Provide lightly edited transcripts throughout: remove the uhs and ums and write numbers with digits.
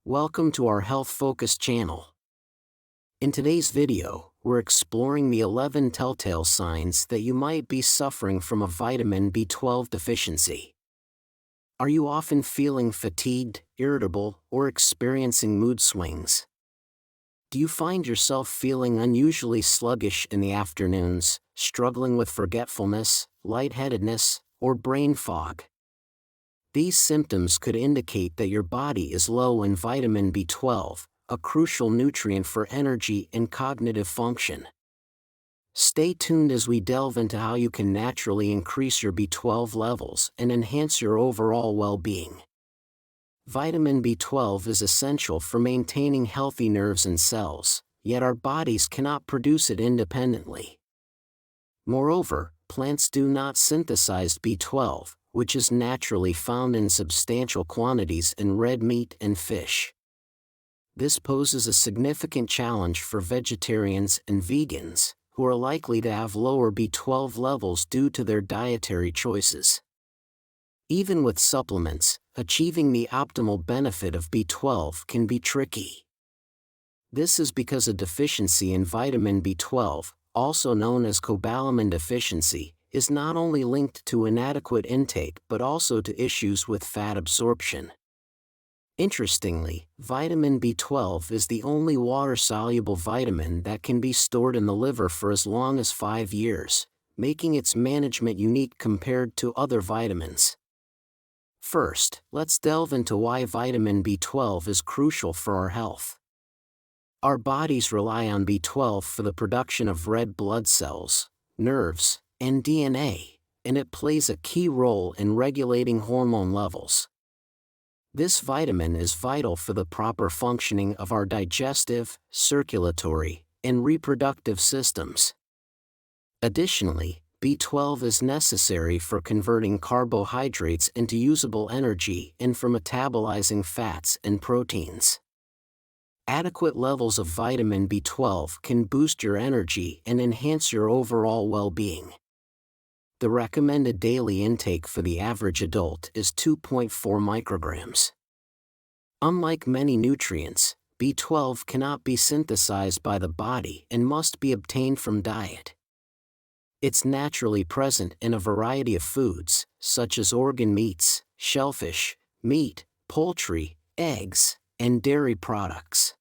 Welcome to our health-focused channel. In today's video, we're exploring the 11 telltale signs that you might be suffering from a vitamin B12 deficiency. Are you often feeling fatigued, irritable, or experiencing mood swings? Do you find yourself feeling unusually sluggish in the afternoons, struggling with forgetfulness, lightheadedness, or brain fog? These symptoms could indicate that your body is low in vitamin B12, a crucial nutrient for energy and cognitive function. Stay tuned as we delve into how you can naturally increase your B12 levels and enhance your overall well-being. Vitamin B12 is essential for maintaining healthy nerves and cells, yet our bodies cannot produce it independently. Moreover, plants do not synthesize B12, which is naturally found in substantial quantities in red meat and fish. This poses a significant challenge for vegetarians and vegans, who are likely to have lower B12 levels due to their dietary choices. Even with supplements, achieving the optimal benefit of B12 can be tricky. This is because a deficiency in vitamin B12, also known as cobalamin deficiency, is not only linked to inadequate intake but also to issues with fat absorption. Interestingly, vitamin B12 is the only water-soluble vitamin that can be stored in the liver for as long as 5 years, making its management unique compared to other vitamins. First, let's delve into why vitamin B12 is crucial for our health. Our bodies rely on B12 for the production of red blood cells, nerves, and DNA, and it plays a key role in regulating hormone levels. This vitamin is vital for the proper functioning of our digestive, circulatory, and reproductive systems. Additionally, B12 is necessary for converting carbohydrates into usable energy and for metabolizing fats and proteins. Adequate levels of vitamin B12 can boost your energy and enhance your overall well-being. The recommended daily intake for the average adult is 2.4 micrograms. Unlike many nutrients, B12 cannot be synthesized by the body and must be obtained from diet. It's naturally present in a variety of foods, such as organ meats, shellfish, meat, poultry, eggs, and dairy products.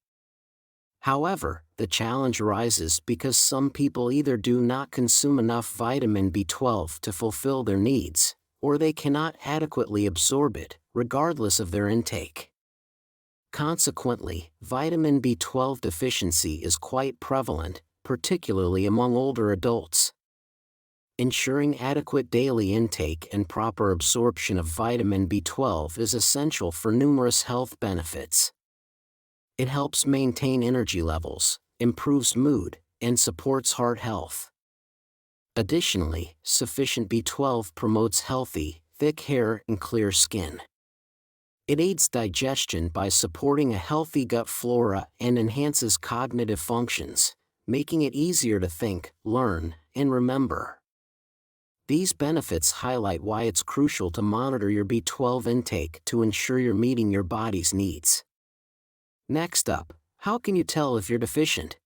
However, the challenge arises because some people either do not consume enough vitamin B12 to fulfill their needs, or they cannot adequately absorb it, regardless of their intake. Consequently, vitamin B12 deficiency is quite prevalent, particularly among older adults. Ensuring adequate daily intake and proper absorption of vitamin B12 is essential for numerous health benefits. It helps maintain energy levels, improves mood, and supports heart health. Additionally, sufficient B12 promotes healthy, thick hair and clear skin. It aids digestion by supporting a healthy gut flora and enhances cognitive functions, making it easier to think, learn, and remember. These benefits highlight why it's crucial to monitor your B12 intake to ensure you're meeting your body's needs. Next up, how can you tell if you're deficient?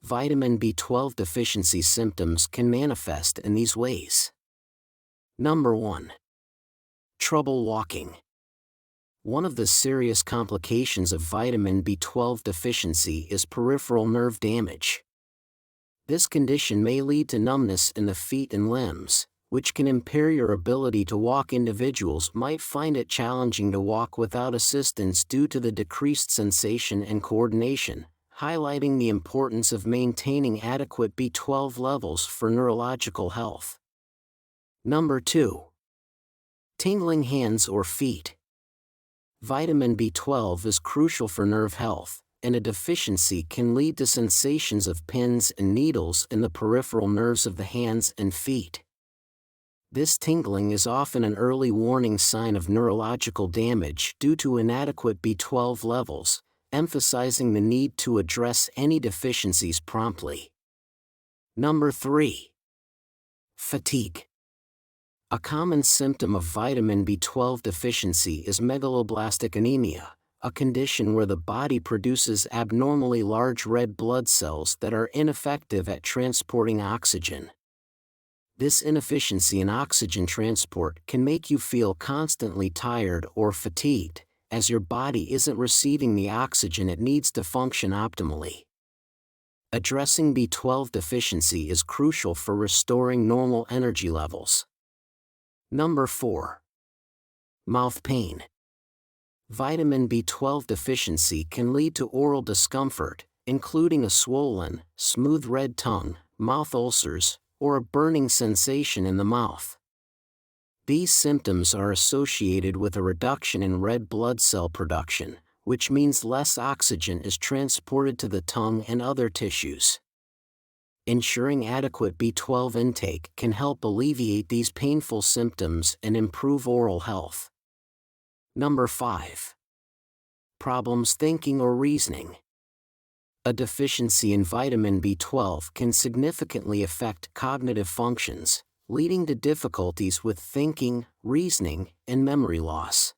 Vitamin B12 deficiency symptoms can manifest in these ways. Number 1. Trouble walking. One of the serious complications of vitamin B12 deficiency is peripheral nerve damage. This condition may lead to numbness in the feet and limbs, which can impair your ability to walk. Individuals might find it challenging to walk without assistance due to the decreased sensation and coordination, highlighting the importance of maintaining adequate B12 levels for neurological health. Number 2. Tingling hands or feet. Vitamin B12 is crucial for nerve health, and a deficiency can lead to sensations of pins and needles in the peripheral nerves of the hands and feet. This tingling is often an early warning sign of neurological damage due to inadequate B12 levels, emphasizing the need to address any deficiencies promptly. Number 3. Fatigue. A common symptom of vitamin B12 deficiency is megaloblastic anemia, a condition where the body produces abnormally large red blood cells that are ineffective at transporting oxygen. This inefficiency in oxygen transport can make you feel constantly tired or fatigued, as your body isn't receiving the oxygen it needs to function optimally. Addressing B12 deficiency is crucial for restoring normal energy levels. Number 4. Mouth pain. Vitamin B12 deficiency can lead to oral discomfort, including a swollen, smooth red tongue, mouth ulcers, or a burning sensation in the mouth. These symptoms are associated with a reduction in red blood cell production, which means less oxygen is transported to the tongue and other tissues. Ensuring adequate B12 intake can help alleviate these painful symptoms and improve oral health. Number 5. Problems thinking or reasoning. A deficiency in vitamin B12 can significantly affect cognitive functions, leading to difficulties with thinking, reasoning, and memory loss.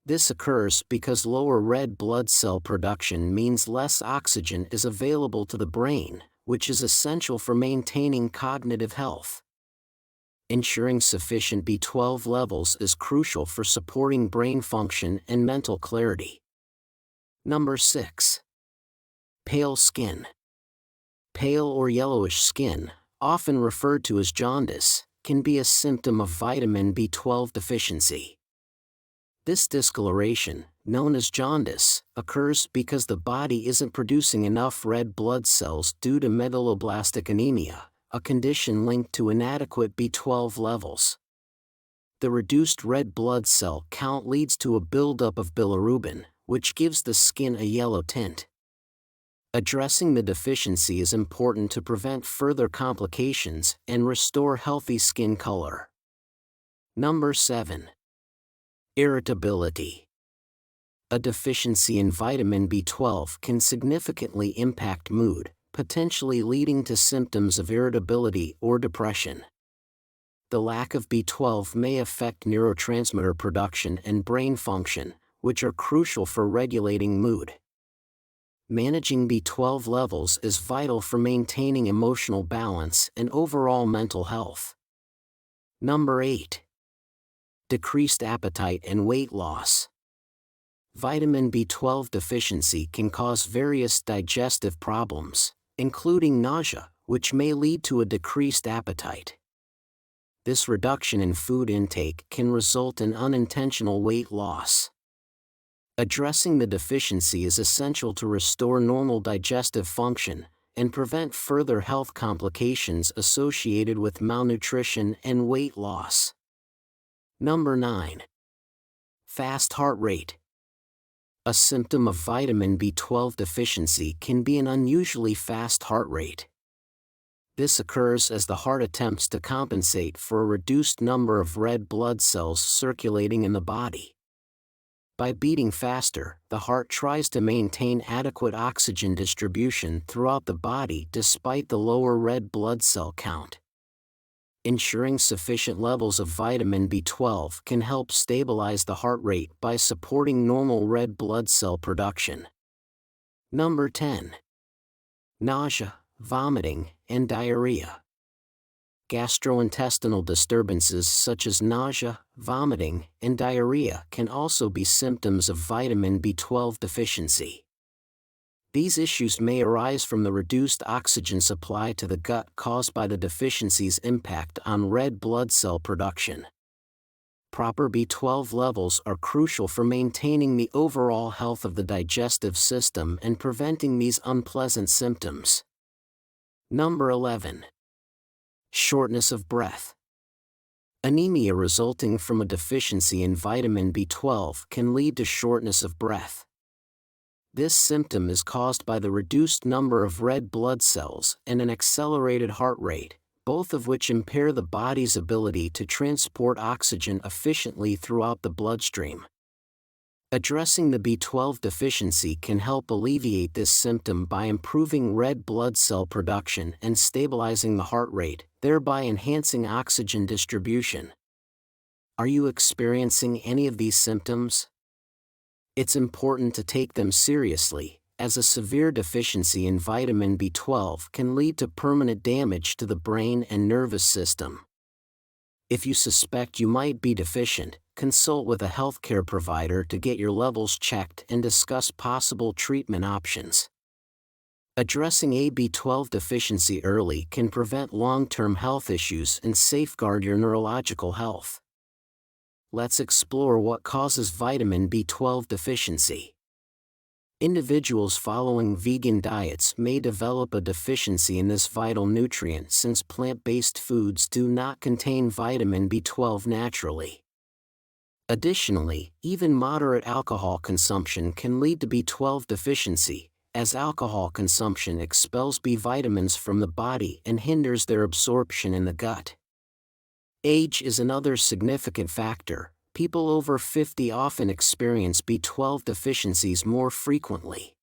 This occurs because lower red blood cell production means less oxygen is available to the brain, which is essential for maintaining cognitive health. Ensuring sufficient B12 levels is crucial for supporting brain function and mental clarity. Number 6. Pale skin. Pale or yellowish skin, often referred to as jaundice, can be a symptom of vitamin B12 deficiency. This discoloration, known as jaundice, occurs because the body isn't producing enough red blood cells due to megaloblastic anemia, a condition linked to inadequate B12 levels. The reduced red blood cell count leads to a buildup of bilirubin, which gives the skin a yellow tint. Addressing the deficiency is important to prevent further complications and restore healthy skin color. Number 7. Irritability. A deficiency in vitamin B12 can significantly impact mood, potentially leading to symptoms of irritability or depression. The lack of B12 may affect neurotransmitter production and brain function, which are crucial for regulating mood. Managing B12 levels is vital for maintaining emotional balance and overall mental health. Number 8. Decreased appetite and weight loss. Vitamin B12 deficiency can cause various digestive problems, including nausea, which may lead to a decreased appetite. This reduction in food intake can result in unintentional weight loss. Addressing the deficiency is essential to restore normal digestive function and prevent further health complications associated with malnutrition and weight loss. Number 9. Fast heart rate. A symptom of vitamin B12 deficiency can be an unusually fast heart rate. This occurs as the heart attempts to compensate for a reduced number of red blood cells circulating in the body. By beating faster, the heart tries to maintain adequate oxygen distribution throughout the body despite the lower red blood cell count. Ensuring sufficient levels of vitamin B12 can help stabilize the heart rate by supporting normal red blood cell production. Number 10. Nausea, vomiting, and diarrhea. Gastrointestinal disturbances such as nausea, vomiting, and diarrhea can also be symptoms of vitamin B12 deficiency. These issues may arise from the reduced oxygen supply to the gut caused by the deficiency's impact on red blood cell production. Proper B12 levels are crucial for maintaining the overall health of the digestive system and preventing these unpleasant symptoms. Number 11. Shortness of breath. Anemia resulting from a deficiency in vitamin B12 can lead to shortness of breath. This symptom is caused by the reduced number of red blood cells and an accelerated heart rate, both of which impair the body's ability to transport oxygen efficiently throughout the bloodstream. Addressing the B12 deficiency can help alleviate this symptom by improving red blood cell production and stabilizing the heart rate, thereby enhancing oxygen distribution. Are you experiencing any of these symptoms? It's important to take them seriously, as a severe deficiency in vitamin B12 can lead to permanent damage to the brain and nervous system. If you suspect you might be deficient, consult with a healthcare provider to get your levels checked and discuss possible treatment options. Addressing a B12 deficiency early can prevent long-term health issues and safeguard your neurological health. Let's explore what causes vitamin B12 deficiency. Individuals following vegan diets may develop a deficiency in this vital nutrient since plant-based foods do not contain vitamin B12 naturally. Additionally, even moderate alcohol consumption can lead to B12 deficiency, as alcohol consumption expels B vitamins from the body and hinders their absorption in the gut. Age is another significant factor. People over 50 often experience B12 deficiencies more frequently.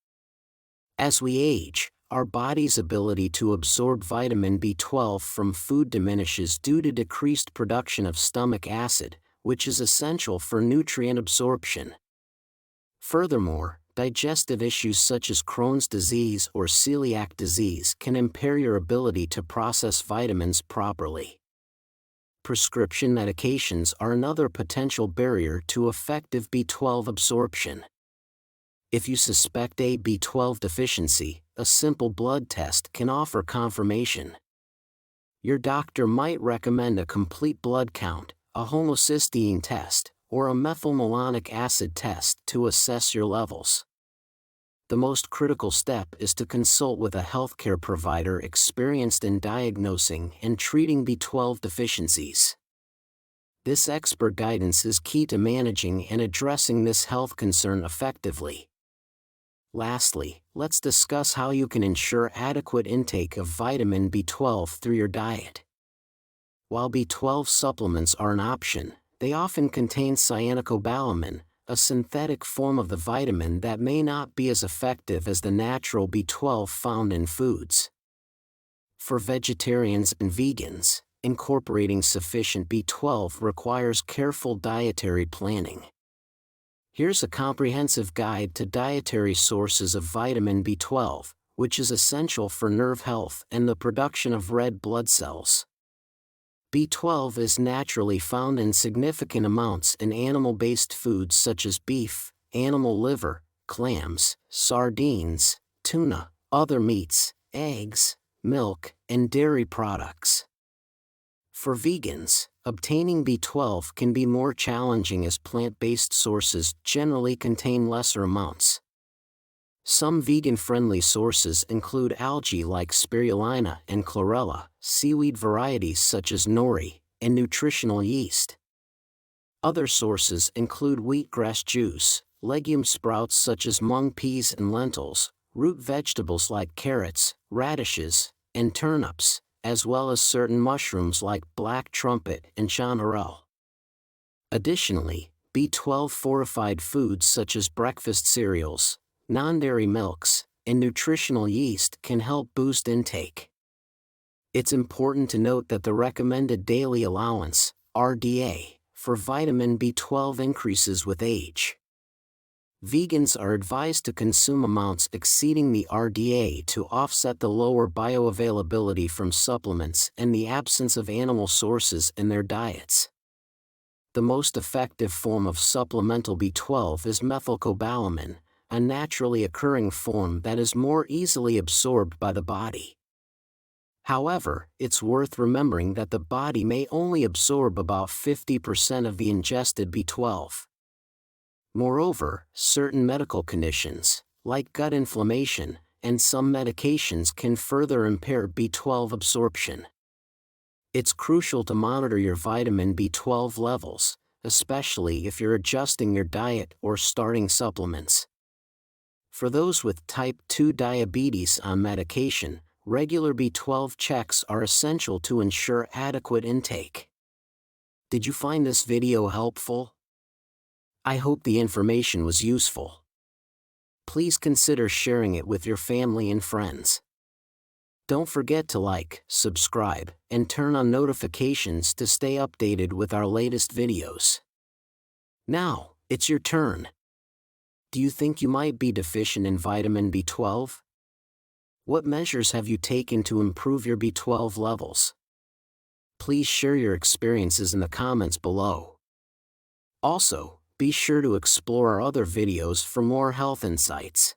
As we age, our body's ability to absorb vitamin B12 from food diminishes due to decreased production of stomach acid, which is essential for nutrient absorption. Furthermore, digestive issues such as Crohn's disease or celiac disease can impair your ability to process vitamins properly. Prescription medications are another potential barrier to effective B12 absorption. If you suspect a B12 deficiency, a simple blood test can offer confirmation. Your doctor might recommend a complete blood count, a homocysteine test, or a methylmalonic acid test to assess your levels. The most critical step is to consult with a healthcare provider experienced in diagnosing and treating B12 deficiencies. This expert guidance is key to managing and addressing this health concern effectively. Lastly, let's discuss how you can ensure adequate intake of vitamin B12 through your diet. While B12 supplements are an option, they often contain cyanocobalamin, a synthetic form of the vitamin that may not be as effective as the natural B12 found in foods. For vegetarians and vegans, incorporating sufficient B12 requires careful dietary planning. Here's a comprehensive guide to dietary sources of vitamin B12, which is essential for nerve health and the production of red blood cells. B12 is naturally found in significant amounts in animal-based foods such as beef, animal liver, clams, sardines, tuna, other meats, eggs, milk, and dairy products. For vegans, obtaining B12 can be more challenging as plant-based sources generally contain lesser amounts. Some vegan-friendly sources include algae like spirulina and chlorella, seaweed varieties such as nori, and nutritional yeast. Other sources include wheatgrass juice, legume sprouts such as mung peas and lentils, root vegetables like carrots, radishes, and turnips, as well as certain mushrooms like black trumpet and chanterelle. Additionally, B12 fortified foods such as breakfast cereals, non-dairy milks, and nutritional yeast can help boost intake. It's important to note that the recommended daily allowance, RDA, for vitamin B12 increases with age. Vegans are advised to consume amounts exceeding the RDA to offset the lower bioavailability from supplements and the absence of animal sources in their diets. The most effective form of supplemental B12 is methylcobalamin, a naturally occurring form that is more easily absorbed by the body. However, it's worth remembering that the body may only absorb about 50% of the ingested B12. Moreover, certain medical conditions, like gut inflammation, and some medications can further impair B12 absorption. It's crucial to monitor your vitamin B12 levels, especially if you're adjusting your diet or starting supplements. For those with type 2 diabetes on medication, regular B12 checks are essential to ensure adequate intake. Did you find this video helpful? I hope the information was useful. Please consider sharing it with your family and friends. Don't forget to like, subscribe, and turn on notifications to stay updated with our latest videos. Now, it's your turn. Do you think you might be deficient in vitamin B12? What measures have you taken to improve your B12 levels? Please share your experiences in the comments below. Also, be sure to explore our other videos for more health insights.